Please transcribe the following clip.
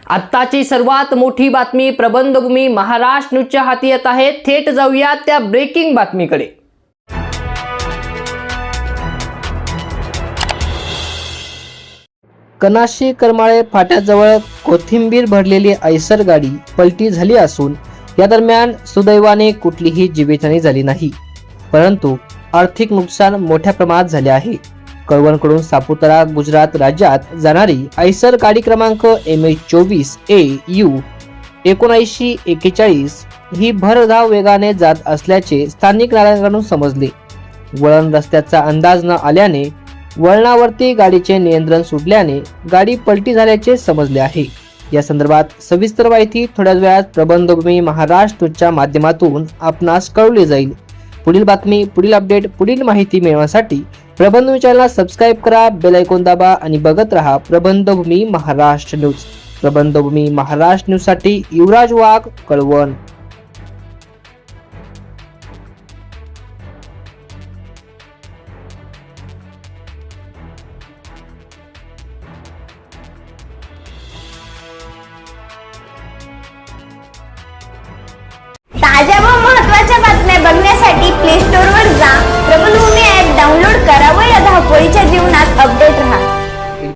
आत्ताची सर्वात मोठी बातमी प्रबंधभूमी महाराष्ट्र न्यूजच्या हाती येत आहे। थेट जाऊया त्या ब्रेकिंग बातमीकडे। कनाशी करमाळे फाट्याजवळ कोथिंबीर भरलेली आयसर गाडी पलटी झाली असून या दरम्यान सुदैवाने कुठलीही जीवितहानी झाली नाही, परंतु आर्थिक नुकसान मोठ्या प्रमाणात झाले आहे। कळवणकडून सापुतारा गुजरात राज्यात जाणारी आयसर गाडी क्रमांक MH24AU 7941 ही भरधाव वेगाने जात असल्याचे स्थानिक नागरिकांकडून समजले। वळण रस्त्याचा अंदाज न आल्याने वळणावरती गाडीचे नियंत्रण सुटल्याने गाडी पलटी झाल्याचे समजले आहे। या संदर्भात सविस्तर माहिती थोड्याच वेळात प्रबंधभूमी महाराष्ट्र न्यूजच्या माध्यमातून आपणास कळवली जाईल। पुढील बातमी, पुढील अपडेट, पुढील माहिती मिळवण्यासाठी प्रबंधभूमी चॅनलला सबस्क्राइब करा, बेल आयकॉन दाबा आणि बघत रहा प्रबंधभूमी महाराष्ट्र न्यूज। प्रबंधभूमी महाराष्ट्र न्यूज साठी युवराज वाघ, कळवण। ताज्या व